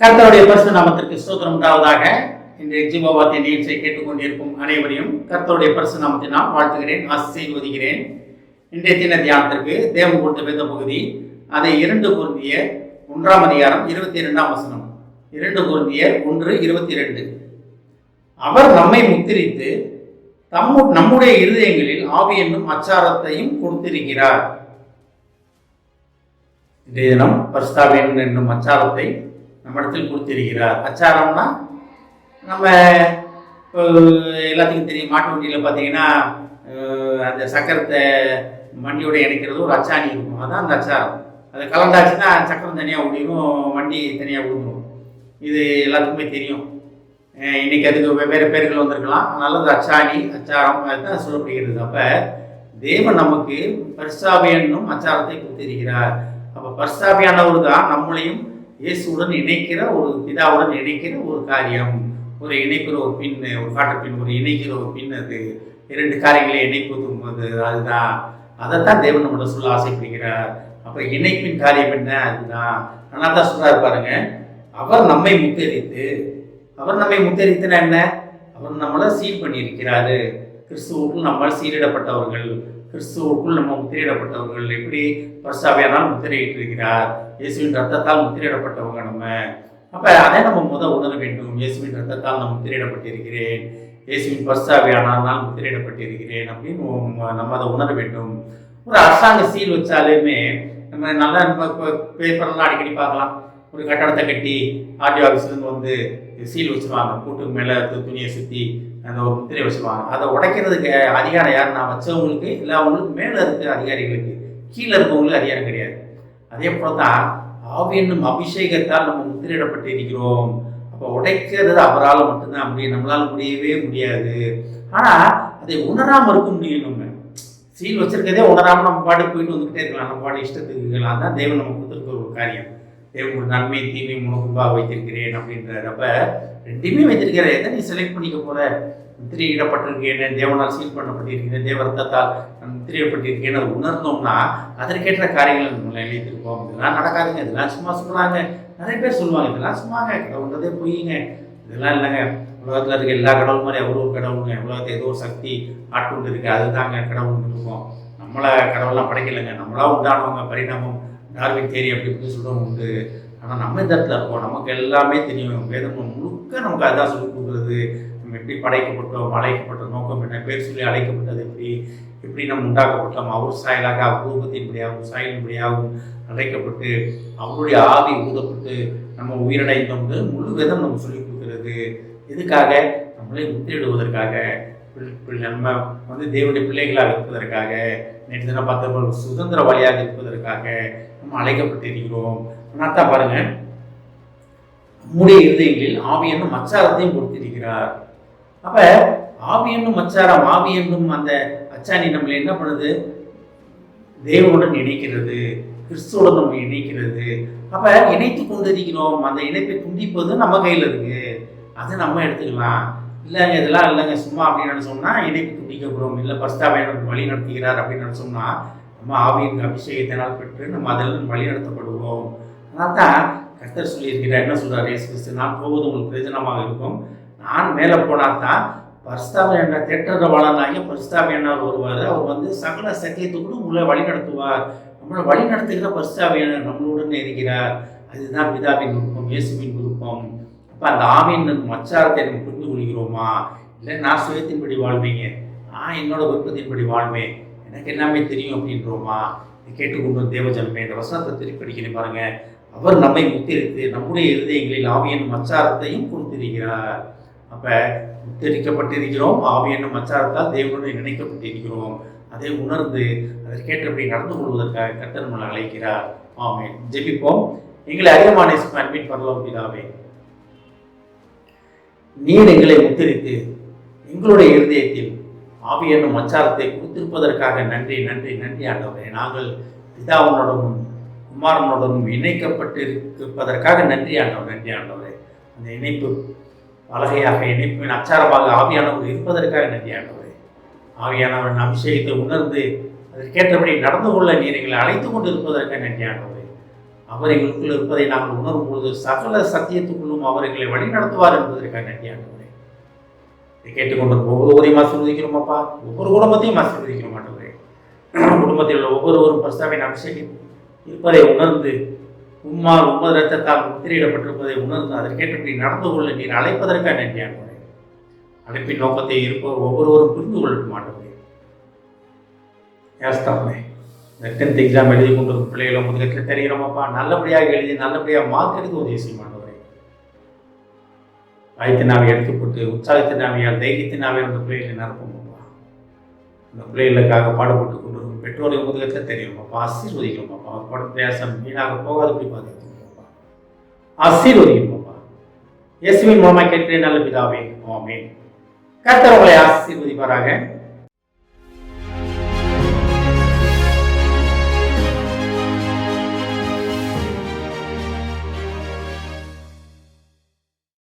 கர்த்தருடைய பரிசுத்த நாமத்திற்கு ஸ்தோத்திரம் உண்டாவதாக. இன்றைய ஜீவவார்த்தை நிகழ்ச்சியை கேட்டுக்கொண்டிருக்கும் அனைவரையும் கர்த்தருடைய பரிசுத்த நாமத்தை நான் வாழ்த்துகிறேன், ஆசீர்வதிக்கிறேன். இன்றைய தின தியானத்திற்கு தேவன் கொடுத்த வேத பகுதி அதை 2 கொரிந்தியர் 1 அதிகாரம் 22 வசனம். 2 கொரிந்தியர் 1:22. அவர் நம்மை முத்திரித்து நம்முடைய இருதயங்களில் ஆவி என்னும் அச்சாரத்தையும் கொடுத்திருக்கிறார். இன்றைய தினம் பரிசுத்த என்னும் அச்சாரத்தை நம்மிடத்தில் கொடுத்திருக்கிறார். அச்சாரம்னா நம்ம எல்லாத்துக்கும் தெரியும். மாட்டு வண்டியில் பார்த்தீங்கன்னா அந்த சக்கரத்தை வண்டியோட இணைக்கிறது ஒரு அச்சாணி இருக்கும், அதுதான் அந்த அச்சாரம். அது கலண்டாச்சுன்னா சக்கரம் தனியாக ஓடிடும், வண்டி தனியாக விழுந்துடும். இது எல்லாத்துக்குமே தெரியும். இன்றைக்கி அதுக்கு வெவ்வேறு பேர்கள் வந்திருக்கலாம், அதனால அது அச்சாணி அச்சாரம் அதுதான் சொல்லப்படுகிறது. அப்போ தேவன் நமக்கு பரிசுத்த என்னும் அச்சாரத்தை கொடுத்திருக்கிறார். அப்போ பரிசுத்தவர் தான் நம்மளையும் இயேசுடன் இணைக்கிற ஒரு பிதாவுடன் இணைக்கிற ஒரு காரியம். ஒரு இணைக்கிற ஒரு பின், ஒரு காட்டுப்பின், ஒரு இணைக்கிற ஒரு பின். அது 2 காரியங்களை இணைப்பதும் அதுதான். அதைத்தான் தேவன் நம்மளை சொல்ல ஆசைப்படுகிறார். அப்போ இணைப்பின் காரியம் என்ன? அதுதான். ஆனால் தான் சொல்றாரு பாருங்க, அவர் நம்மை முத்தரித்துனா என்ன? அவர் நம்மளை சீல் பண்ணியிருக்கிறாரு. கிறிஸ்துவுக்குள் நம்ம சீரிடப்பட்டவர்கள், கிறிஸ்துவுக்குள் நம்ம முத்திரையிடப்பட்டவர்கள். எப்படி பரிசுத்தவானால் முத்திரையிட்டிருக்கிறார், இயேசுவின் ரத்தத்தால் முத்திரையிடப்பட்டவங்க நம்ம. அப்போ அதை நம்ம உணர வேண்டும். இயேசுவின் ரத்தத்தால் நான் முத்திரையிடப்பட்டிருக்கிறேன், இயேசுவின் பரிசுத்தவானால் முத்திரையிடப்பட்டிருக்கிறேன் அப்படின்னு நம்ம அதை உணர வேண்டும். ஒரு அரசாங்க சீல் வச்சாலுமே நம்ம நல்லா பேப்பர்லாம் அடிக்கடி பார்க்கலாம். ஒரு கட்டடத்தை கட்டி ஆர்டிஓ ஆஃபீஸ்லேருந்து வந்து சீல் வச்சுருவாங்க, கூட்டுக்கு மேலே துணியை சுற்றி அந்த ஒரு முத்திரை வச்சுருவாங்க. அதை உடைக்கிறதுக்கு அதிகாரம் யாருன்னா வச்சவங்களுக்கு, இல்லை அவங்களுக்கு மேலே இருக்க அதிகாரிகளுக்கு. கீழே இருக்கவங்களுக்கு அதிகாரம் கிடையாது. அதே போல தான் ஆவி என்னும் அபிஷேகத்தால் நம்ம முத்திரையிடப்பட்டு இருக்கிறோம். அப்போ உடைக்கிறது அவரால் மட்டும்தான் முடியும், நம்மளால் முடியவே முடியாது. ஆனால் அதை உணராமல் இருக்க முடியும். நம்ம சீல் வச்சிருக்கதே உணராமல் நம்ம பாட்டுக்கு போயிட்டு வந்துக்கிட்டே இருக்கலாம், நம்ம பாட்டு இஷ்டத்துக்கு இருக்கலாம். தான் தேவன் நம்ம கொடுத்துருக்க ஒரு காரியம். தேவன் ஒரு நன்மை தீமை முழுக்கும்பாக வைத்திருக்கிறேன் அப்படின்றார். அப்போ 2மே வைத்திருக்கிற. எதை நீ செலக்ட் பண்ணிக்க போகிற? முத்திரையிடப்பட்டிருக்கேன், தேவனால் சீல் பண்ணப்பட்டிருக்கிறேன், தேவ ரத்தத்தால் நான் முத்திரையிடப்பட்டிருக்கேன்னு அதை உணர்ந்தோம்னா அதற்கேற்ற காரியங்களை நம்ம நினைத்திருப்போம். இதெல்லாம் நடக்காதுங்க, இதெல்லாம் சும்மா சொல்கிறாங்க. நிறைய பேர் சொல்லுவாங்க இதெல்லாம் சும்மாங்க, கடவுள்ன்றதே பொய்யுங்க, இதெல்லாம் இல்லைங்க. உலகத்தில் இருக்க எல்லா கடவுள் மாதிரி அவர் ஒரு கடவுளுங்க, உலகத்தை ஏதோ ஒரு சக்தி ஆட்கொண்டு இருக்குது, அதுதாங்க கடவுள்னு இருக்கும். நம்மளை கடவுள்லாம் படைக்கலைங்க, நம்மளாக உண்டானவங்க. பரிணாமம், டார்வின் தேரி அப்படி இப்படி சொல்கிறவங்க உண்டு. ஆனால் நம்ம இந்த இடத்துல இருக்கோம், நமக்கு எல்லாமே தெரியும். வேதம் முழுக்க நமக்கு அதுதான் சொல்லிக் கொடுக்குறது. நம்ம எப்படி படைக்கப்பட்டோம், அழைக்கப்பட்ட நோக்கம் என்ன, பேர் சொல்லி அழைக்கப்பட்டது எப்படி நம்ம உண்டாக்கப்பட்டோம், அவர் சாயலாக அவர் ரூபத்தின்படியாகவும் சாயலின்படியாகவும் அழைக்கப்பட்டு அவருடைய ஆவி ஊதப்பட்டு நம்ம உயிரடைந்தோம். முழு வேதம் நம்ம சொல்லிக் கொடுக்குறது. எதுக்காக? நம்மளை முத்திரிடுவதற்காக, நம்ம தேவனுடைய பிள்ளைகளாக இருப்பதற்காக, நேற்று தினம் பார்த்த சுதந்திர வழியாக இருப்பதற்காக நம்ம அழைக்கப்பட்டிருக்கிறோம். ஆனால் தான் பாருங்க, நம்முடைய இருதயங்களில் ஆவி என்னும் அச்சாரத்தையும் கொடுத்திருக்கிறார். அப்ப ஆவி என்னும் அச்சாரம், ஆவி என்னும் அந்த அச்சாணி நம்மளை என்ன பண்ணுது? தேவனுடன் இணைக்கிறது, கிறிஸ்துவோட நம்ம இணைக்கிறது. அப்ப இணைத்து கொண்டிருக்கிறோம். அந்த இணைப்பை துண்டிப்பது நம்ம கையில் இருக்கு, அதை நம்ம எடுத்துக்கலாம். இல்லைங்க இதெல்லாம் இல்லைங்க சும்மா அப்படின்னு நினச்சோம்னா இணைப்பு துண்டிக்கப்படும். இல்லை பரிசுத்தவான் வழி நடத்துகிறார் அப்படின்னு நினச்சோம்னா நம்ம ஆவியின் அபிஷேகத்தினால் பெற்று நம்ம அதில் வழி நடத்தப்படுவோம். அதனால தான் கர்த்தர் சொல்லியிருக்கிறார். என்ன சொல்கிறார் இயேசு கிறிஸ்து? நான் போவது உங்களுக்கு பிரயோஜனமாக இருக்கும், நான் மேலே போனால் தான் பரிசுத்தவான் என்ற தேற்றரவாளனாகிய பரிசுத்தவான் வருவார். அவர் சகல சத்தியத்துக்குள்ள உங்களை வழி நடத்துவார். நம்மளை வழி நடத்துகிற பரிசுத்தவான் நம்மளுடன் இருக்கிறார். அதுதான் பிதாவின் விருப்பம், இயேசுவின் விருப்பம். அப்போ அந்த ஆவியின் அச்சாரத்தை நம்ம புரிந்து கொள்கிறோமா? இல்லை நான் சுயத்தின்படி வாழ்வீங்க, நான் என்னோட விருப்பத்தின்படி வாழ்வேன், எனக்கு எல்லாமே தெரியும் அப்படின்றோமா? கேட்டுக்கொண்டு தேவஜனமே இந்த வசனத்தை திருப்பி படிக்கிறேன் பாருங்க. அவர் நம்மை முத்திரித்து நம்முடைய இருதயங்களில் ஆவி என்னும் அச்சாரத்தையும் கொடுத்திருக்கிறார். அப்போ முத்திரிக்கப்பட்டிருக்கிறோம், ஆவி என்னும் அச்சாரத்தால் தேவனுடன் இணைக்கப்பட்டிருக்கிறோம். அதை உணர்ந்து அதற்கேற்றபடி நடந்து கொள்வதற்காக கர்த்தர் நம்மளை அழைக்கிறார். ஆமென். ஜெபிப்போம். எங்களை அதிகமான அன்பின் பரலோக பிதாவே, நீர் எங்களை முத்திரித்து எங்களுடைய இருதயத்தில் ஆவி என்னும் அச்சாரத்தை கொடுத்திருப்பதற்காக நன்றி நன்றி நன்றி ஆண்டவரே. நாங்கள் பிதாவுடனும் குமாரனுடனும் இணைக்கப்பட்டிருப்பதற்காக நன்றி ஆண்டவர், நன்றி ஆண்டவரே. அந்த இணைப்பு பலகையாக, இணைப்பின் அச்சாரமாக ஆவியானவர் இருப்பதற்காக நன்றி ஆண்டவரே. ஆவியானவரின் அபிஷேகத்தை உணர்ந்து அதற்கேற்றபடி நடந்து கொள்ள நீர் எங்களை அழைத்து கொண்டு இருப்பதற்காக நன்றி ஆண்டவரே. அவர் எங்களுக்குள் இருப்பதை நாங்கள் உணரும் பொழுது சகல சத்தியத்துக்குள்ளும் அவர் எங்களை வழி நடத்துவார் என்பதற்காக நன்றி ஆண்டவரே. இதை கேட்டுக்கொண்டிருக்கும் ஒவ்வொருவரையும் ஆசீர்வதிக்கிறோமாப்பா. ஒவ்வொரு குடும்பத்தையும் ஆசீர்வதிக்கிறோம் ஆண்டவரே. குடும்பத்தில் உள்ள ஒவ்வொருவரும் பரிசுத்தாவின் அபிஷேகம் இருப்பதை உணர்ந்து உம்மால் உமது இரத்தத்தால் முத்திரையிடப்பட்டிருப்பதை உணர்ந்து அதற்கேற்றபடி நடந்து கொள்ள நீர் அழைப்பதற்காக நன்றி ஆண்டவரே. அழைப்பின் நோக்கத்தை இருப்பவர் ஒவ்வொருவரும் புரிந்து கொள்ளட்டும் ஆண்டவரே. ஏஸ்தாமே இந்த 10th எக்ஸாம் எழுதி கொண்டிருக்கும் பிள்ளைகளை முதலத்தில் தெரிகிறோமாப்பா. நல்லபடியாக எழுதி நல்லபடியாக மார்க் எடுக்க உதவி செய்யும் ஆண்டவரே. ஆயத்தினாவை எடுத்துப்பட்டு உற்சாகத்தினாவையால் தைரியத்தினாவே அந்த பிள்ளைகளை நிரப்புமாப்பா. அந்த பிள்ளைகளுக்காக பாடுபட்டு கொண்டிருக்கும் பெற்றோரை முதலத்தில் தெரியுமாப்பா. ஆசீர்வதிக்கணுமாப்பா. அவர் படம் பிரயாசம் வீணாக போகாதபடி பார்த்துக்கணுமாப்பா. ஆசீர்வதிக்கணுமாப்பா. இயேசுவின் மூலமாக கேட்கிறேன் நல்ல பிதாவே. ஆமென். கர்த்தர் உங்களை ஆசீர்வதிப்பாராக.